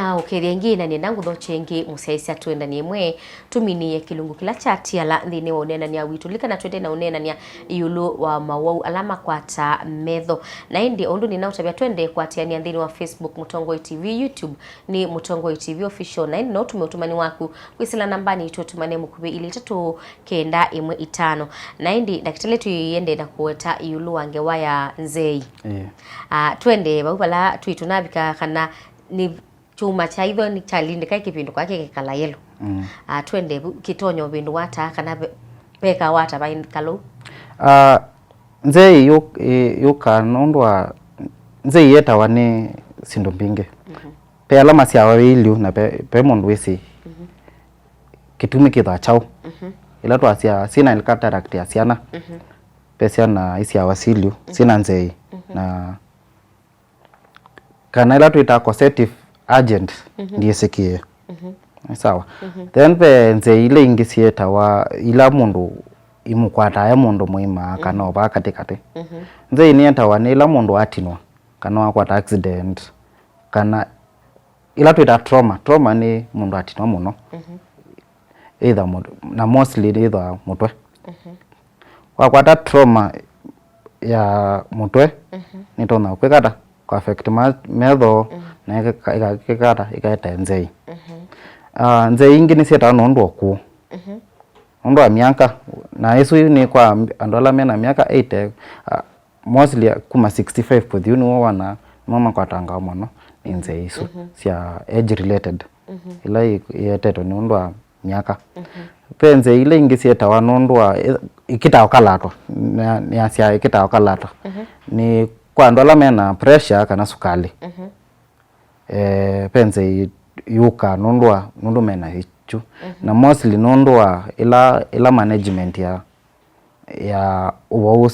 na ukiriengi na ni nangu dochengi musaisi atuenda ni mwe tumini kilungu kila chati ala ndine onena ni awitulika na twende na onena ni yulu wa Uwau alama kwata medho na indi ondu ni nautabia twende kwatia ni andini wa Facebook Mutongoi TV, YouTube ni Mutongoi TV official na indi na utume waku kwisila nambani itutumane mukubi ili 395 na indi dakitale tuyende na kuweta yulu wange waya Nzeei. Twende babala tuitunabika kana ni chuma cha hivyo ni chalinde kai kipindu kwake kikala yelo. Twende kitonyo bindu wata kana peka wata bain kalu. Nzeei yuka nondwa Nzeei yeta wane sindombinge. Pe alama sia wawili na pe mundu wisi. Kitumi kitha chao. Ila tu asia sina cataract ya siana. Pe siana isi awasiliu sina Nzeei na kana ila tu ita causative agent ndiye sikie. Sawa. Then pe Nzeei ile ingisieta wa ila mundu imukwata ya mundu muima kana oba katikati. Nzeei ni entawa ila mundu atinwa kana wakwata accident kana ila tu ita trauma ni mundu atinwa muno. Either mundu na mostly either mutwe. Wakwata trauma ya mutwe nitona kwekata kwa affect medho na ikakata ikaeta Nzeei. Nzeei ingini sieta nondu oku. Nondu wa miaka na isu ni kwa andola mena miaka 8 mostly kuma 65 kwa dhiunu wana mama kwa tanga mono ni Nzeei isu sia age related. Ila yeteto ni nondu wa miaka. Pe Nzeei ile ingi sieta wa nondu wa ikita wakalato ni asia ikita wakalato ni kwa andola mena pressure kana sukali. Pe Nzeei yuka nondu mena hichu na mostly nondu wa ila management ya Uwau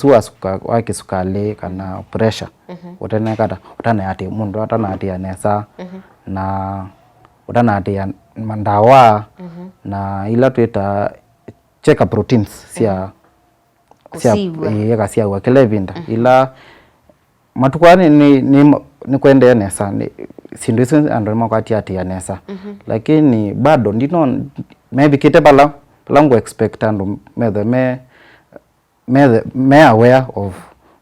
wa kisukali kana pressure utene kata utane ati mundu atana ati anesa na utana ati mandawa na ila tuita check proteins sia sia wa kelevinda ila matukwani ni kwende nesa ni sindu isi andrema kwa ati anesa lakini bado ndino maybe kite palangu expect andu me aware of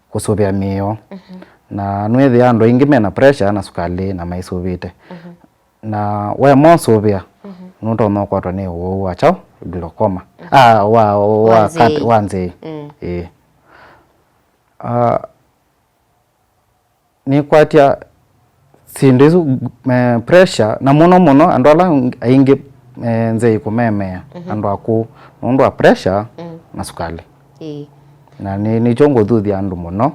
kusobia miyo na nwethe ando ingi mena pressure na sukali na maisuvite na we mo sobia nuto no kwa ni Uwau achao glaucoma wa Nzeei ni kwatia sindizu pressure na muno andola aingi Nzeei kumemea ando aku nondu wa pressure na sukali na ni chongo thuthi andu muno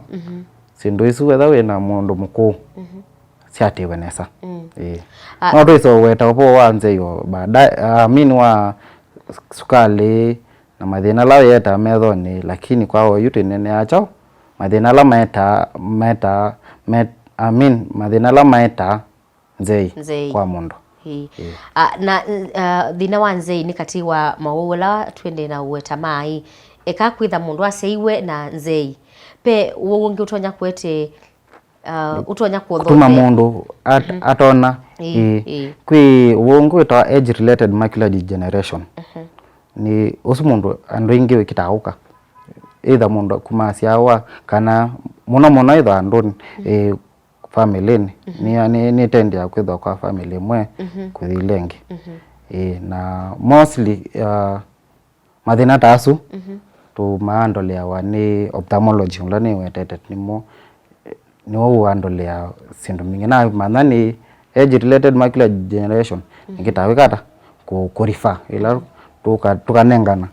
sindu isu wetha wina mundu muku siatiwe nesa no twiso weta upo wa Nzeei baada mini wa sukali na mathina la yeta methoni lakini kwa Uiiti nene achao mathina la mathina la maeta Nzeei kwa mundu. Na thina wa Nzeei ni kati wa Uwau twende na uweta mai eka kwitha mundu aseiwe na Nzeei pe wongi utonya kwete utonya kuothothe tuma mundu atona kwi wongo ita age related macular degeneration ni usu mundu andu ingi wikitauka either mundu kumasiawa kana muno either andu family ni tendia kwitha kwa family mwe kuthilengi na mostly mathina tasu tu maandolea wa ni ophthalmology ulani wetete ni wo andolea sindu mingi na manani age related macular degeneration ngitawikata ku refer ila tukanengana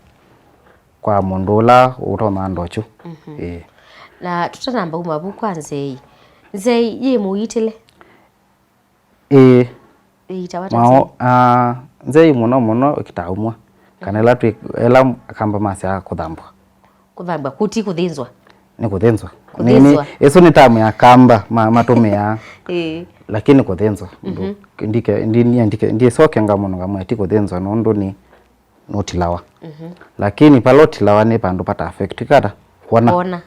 kwa mundu la utona ndochu na tutanamba umabu kwa Nzeei ye muitile itawata Nzeei muno kitaumwa kana la tu ela kamba masya kuthambwa kuti kuthinzwa ni kuthinzwa nini eso ni tamu ya kamba matumia lakini kuthinzwa ndike soke ngamuno ngamwe ati kuthinzwa nondo ni notilawa lakini palotilawa ni pandu pata affect kata kuona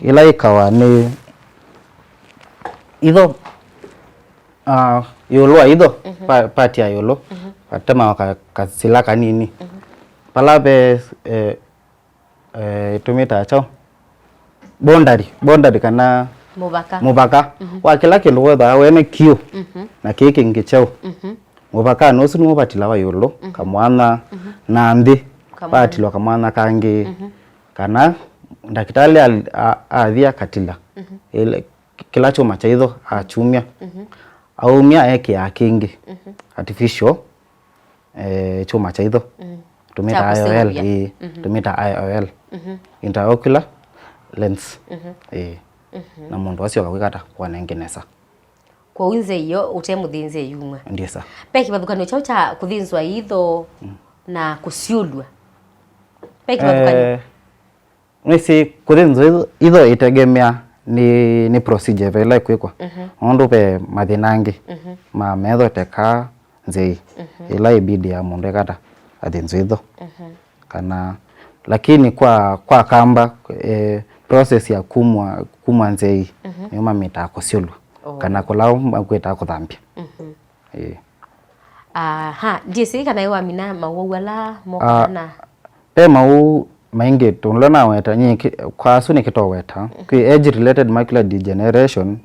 ila ikawa ni idho yolo aido pati ya yolo atema kasila kanini pala be tumita chao bondari kana mubaka wa kila kindu wetha wene kio na kiki ngichao mubaka no sunu batila wa yolo kamwana na ndi batilo kamwana kangi kana ndakitali athia katila ile kila choma cha hizo achumia aumia yake ya kingi artificial choma cha hizo tumita IOL tumita IOL intraocular lens na mundu wasio kakwikata kwa nengenesa kwa unze iyo utemuthinze yumwe ndiye sa peki bathukanio chao cha kuthinzwa hitho na kusiulwa peki bathukanio nisi kuthinzwa hitho itegemea ni procedure vela kwikwa ondo pe mathinangi ma metho teka Nzeei ila ibidi ya mundu kata athinzwa hitho kana lakini kwa kamba process ya kumwa Nzeei nyuma mita kusiulwa kana kulao makweta kuthambia ndiye kana iwa mina mawau ala mokana pe mau maingi tunlona weta nyiki kwa suni kitoweta ki age related macular degeneration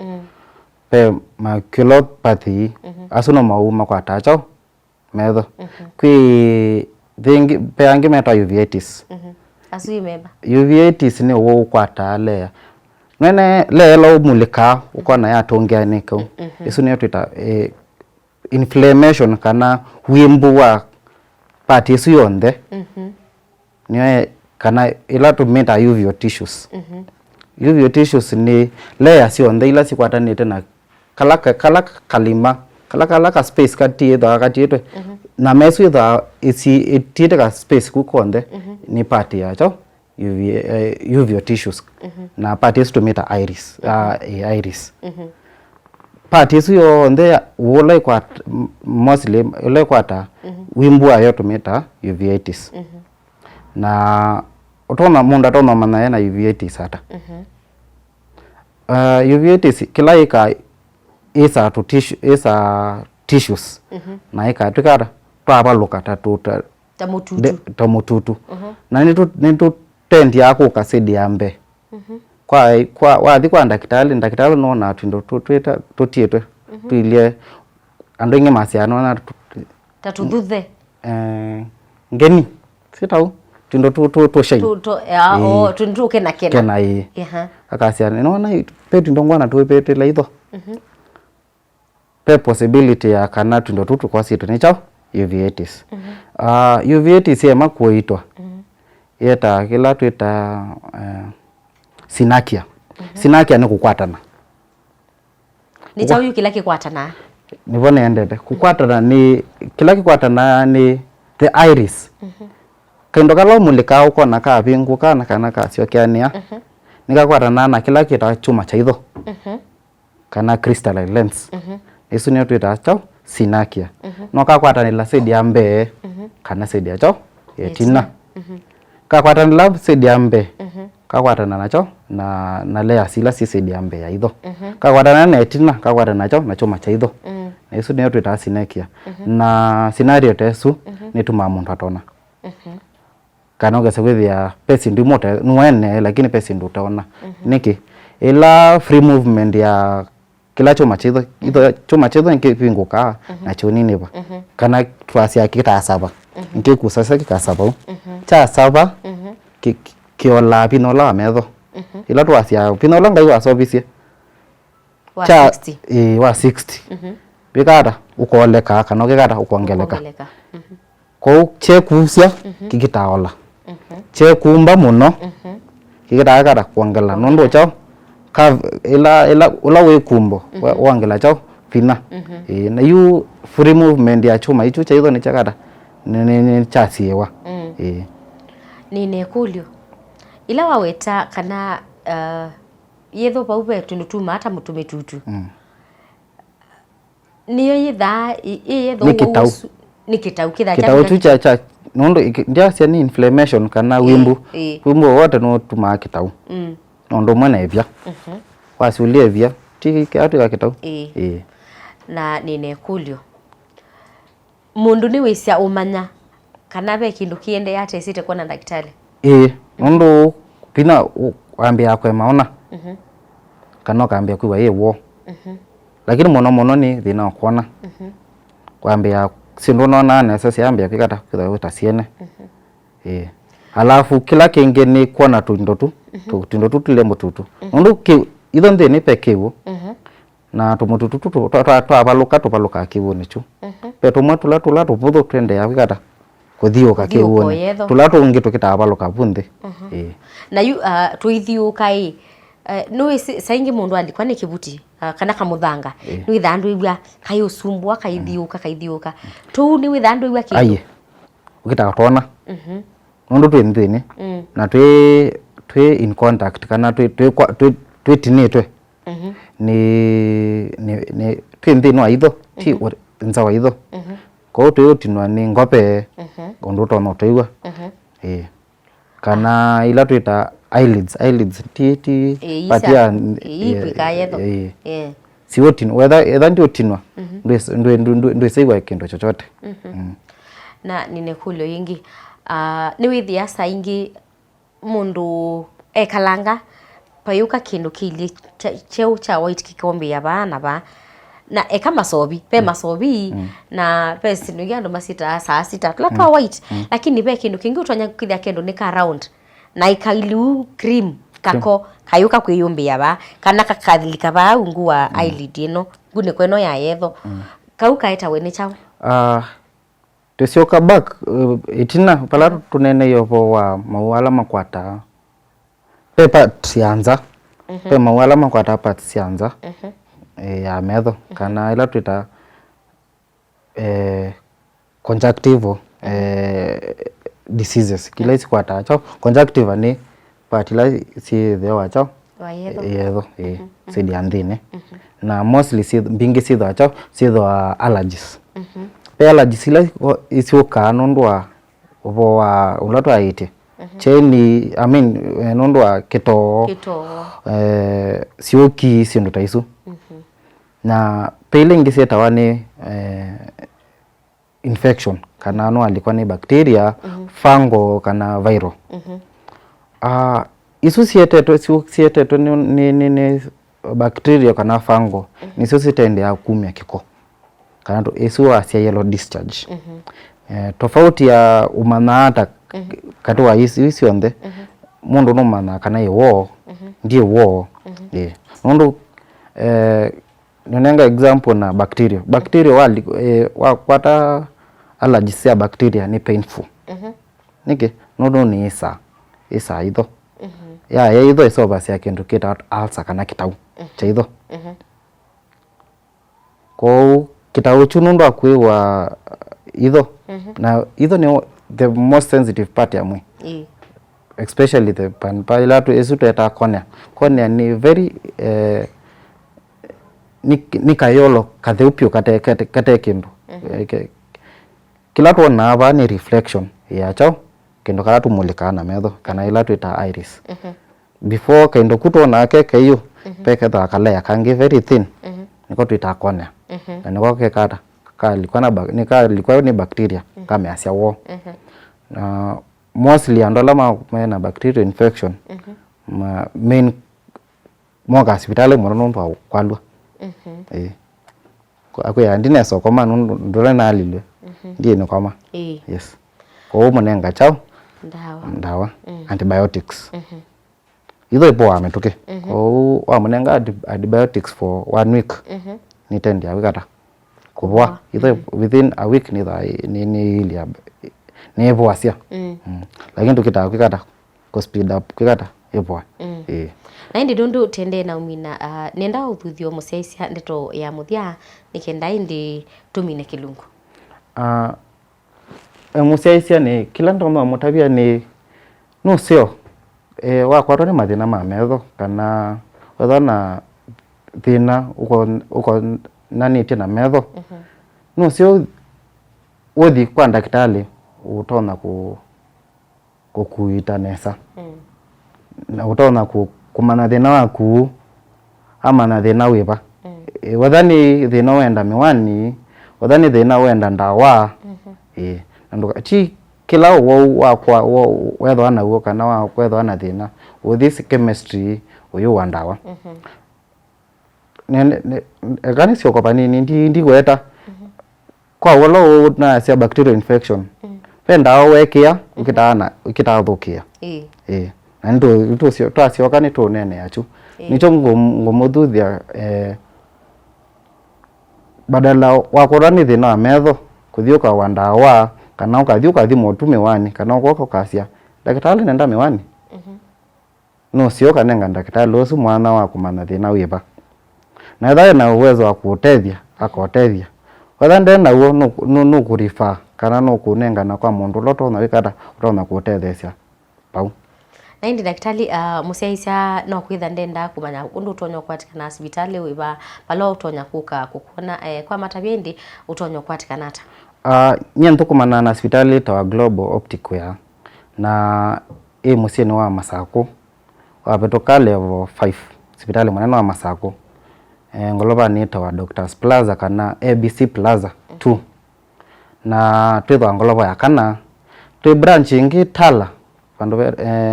pe maculopathy asuno mau makwata chao metho ki thingi pe angi meta uveitis asui meba uveitis ni wo kwata le nene lelo mulika ukona ya tongianiko isu ni twita inflammation wimbu wa part isu yonde niwe kana ila tumita uveal tissues uveal tissues ni layers yonde ila sikwatanite na kala kalima kala space kati yetu na mesu yetu isi itite ka space kukonde ni part ya cho uveal tissues na part isu tumita iris part isu yonde wola kwa mostly ile kwata wimbu ayo tumita uveitis na utona munda tona mana na uveitis hata uveitis kila ika isa to tissue isa tissues na ika tukara twaba lokata tuta tamututu na nitu tendi yako kasidi yambe kwa wathi kwa ndakitali no na twindo tutweta tutietwe tuilie andonge masiano na tatuduthe ngeni sitau tindo to shine tundu kena akasiana nona peti ndongwana tu peti la hizo pe possibility ya kana tindo tutu kwa situ ni chao uveitis uveitis yema kuitwa yeta kila twita sinakia sinakia ni kukwatana ni chao kila kikwatana nivone endete kukwatana ni kila kikwatana ni the iris kendo kala mulika uko na ka bingu kana kasio kiania nikakwatana na kila kita chuma cha hitho kana crystalline lens isu ni twita chao sinakia no kakwatana la sedi ambe kana sedi ya chao yetina kakwatana la sedi ambe kakwatana nacho na lea sila si sedi ambe ya hitho kakwatana na yetina kakwatana nacho na chuma cha hitho na isu ni twita sinakia na scenario tesu ni tuma muntu atona kana ugesa kwithia pesi ndu mote nuene lakini pesi ndu utaona niki ila free movement ya kila choma chitho itho choma chitho nkipinguka na chonini ba kana twasi akita saba nkikusasa kikasaba cha saba kiola pinola metho ila twasi pinola ngai wa service wa 60 wa 60 bikada ukoleka kana ukikada ukongeleka ko chekusia kikitaola chekumba muno kikitaka kuangela nondo chao ka ila we kumbo wangela chao pina na you free movement ya chuma icho cha hizo ni chakata ni chasiewa ni kulio ila waweta kana yetho baube tunutuma hata mutume tutu niyo yitha yetho nikitau kitau cha nondo ndia sia ni inflammation kana wimbu wote no tuma kitau nondo mwana evya wasulie evya tiki atu ka kitau na nine kulyo mundu ni wisia umanya kana be kindu kiende yate site kuona daktari mundu pina ambia kwa maona kana kaambia kwa wo lakini mono ni thina kuona kwambia sindu nona na sasa ambia kikata kwa utasiene alafu kila kingi ni kuona tundo tu tulembo tutu mundu itho nthini pekewo na tumututu twabaluka kiwu nichu pe tumwe tula tuputhu twende ya kikata kuthiuka kiwu tula tungi tukitabaluka bunthi na yu tuithiuka no saingi mundu andikwa ni kibuti kana kamuthanga ni thandu igwa kai usumbua kaithiuka tu ni thandu igwa kindu aye ukitaka tona mundu twinthini na twi in contact kana twi tinitwe ni twinthini wa itho ti nza wa itho ko tuyotinwa ni ngope undu tono toigwa kana ila twita eyelids ti patia siwotin whether ndio tinwa ndio saiwa kindu chochote na nine kulyo ingi ni withia saingi mundu ekalanga payuka kindu kili cheu cha white kikombe ya bana ba na eka masobi pe masobi na pe sindu ndo masita saa sita twa white lakini pe kindu kingi utwanya kithia kindu ni ka round na ikailu cream kako kayuka kwiyumbia ba kana kakathilika ba ungua eyelid ino gune kweno ya yetho kauka eta wene chao tusioka back itina pala tunene yovo wa mawala makwata pepa sianza pe mawala makwata pa sianza ya metho kana ila tuita conjunctival diseases kila isi kwata chao conjunctiva ni patila si thewa chao yetho sidi andine na mostly si bingi si tho chao si tho allergies pe allergies ila isi ukanondwa uvo wa ulatwa ite cheni nondwa kito sioki sindu taisu na pele ngiseta wane infection kana no alikuwa ni bacteria fungo kana viral isu sieteto ni bacteria kana fungo ni sio sitende ya kumya kiko kana to isu asia yellow discharge tofauti ya umanata katwa isi onde mundu no mana kana yewo ndiye wo mundu nonenga example na bacteria wali kwata allergies ya bacteria ni painful nike no ni isa itho ya itho isoba sia kindu kita ulcer kana kitau cha itho ko kitau chunundu akwiwa itho na itho ni the most sensitive part ya mwi especially the panpilatu esuto eta cornea ni very ni kayolo katheupio kate kindu kila tuona aba ni reflection ya chao kindu kala tumulika na metho kana ila tuita iris before kindu kutona ke kayo peke tha kala ya kangi very thin niko tuita cornea na niko ke kata kalikuwa ni bacteria kama asia wo mostly andola na bacterial infection main moga hospital mono ndo kwalwa akwe ndine so koma ndole na alile ndiye ni koma yes ko monenga chao ndawa antibiotics itho ipo ametuke ko wa monenga antibiotics for 1 week ni tendi awikata kubwa itho within a week ni ilia ni ipo asia lakini tukita kikata ko speed up kikata ipo na indi dundu tende na umina nenda uthuthio museisi ndeto ya muthia nikenda indi tumine kilungu museisi ni kila ndo mutabia ni no sio wakwatwa ni mathina ma metho kana wetha na thina uko nani tina metho no sio wothi kwa daktari utona kukuita nesa na utona kumana thina waku ama na thina wiba wathani thina wenda miwani wathani thina wenda ndawa nandu chi kila Uwau wakwa wethwa na uo kana wa kwethwa na thina uthi chemistry uyu wa ndawa gani sio kwa nini ndi gweta kwa wolo na sia bacterial infection penda wekia ukitathukia na ndu sio twasio kana tu nene achu nicho ngomuthuthia badala wakora ni thina wa metho kuthiuka wa ndawa kana ukathiuka thimo tumiwani kana uko kasia daktari nenda miwani no sio kanenga daktari usu mwana wa kumana thina wiba na thayo na uwezo wa kuutethia akotethia wala ndena uo no kurifa kana no kunenga na kwa mundu loto na wikata utona kuutethesia pau na indi daktari musiaisa no kwitha ndenda kumanya undu utonyo kwatikana hospitali wiba palo utonya kukona kwa matabiendi utonyo kwatikana ata nye ntukumana na hospitali tawa Global Optic Wear na musini wa Masako wapetoka level 5 hospitali mwanene wa Masako ngoloba ni tawa Doctors Plaza kana ABC Plaza 2 na twithwa ngoloba ya kana twi branch ingi Tala pandu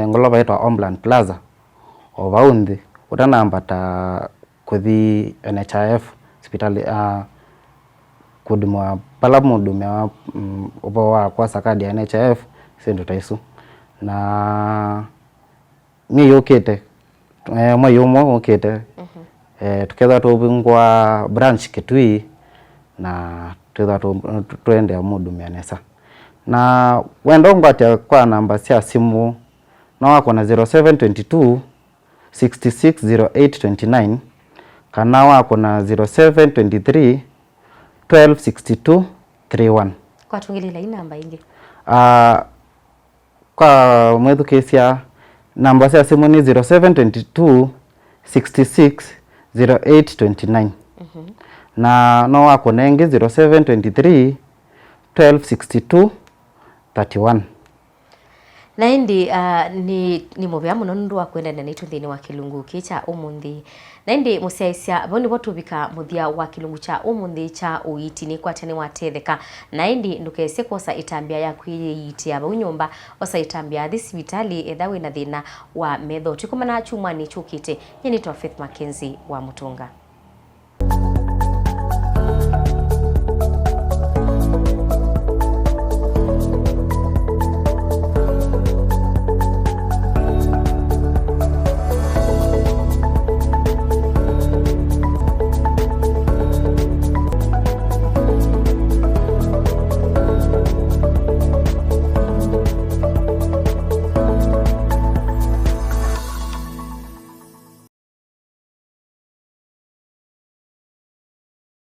ngoloba etwa Homeland Plaza ovaundi utanambata kuthi NHIF hospitali kudumwa pala mudumia upo wa kwa sakadi ya NHIF sendo taisu na ni yokete mwayomo okete tuketha tubingwa branch Kitui na twetha twende mudumia nesa na wendo ngwate kwa namba cia simu na wako na 0722 660829 kana wako na 0723 1262 31 kwa tungilila ina namba ingi kwa mwethu kesia namba cia simu ni 0722 660829 na no wako nengi 0723 1262 31 na indi ni muvya muno ndu wa kwendana na ituthini wa kilungu kicha umundi na indi musiaisia boni botubika muthia wa kilungu cha umundi cha Uiiti ni kwatene watetheka na indi ndukese kosa itambia ya kwiyitia ba unyumba osa itambia hospitali ethawe na thina wa metho tikumana chumani chukite nyeni to Faith Mackenzie wa Mutunga.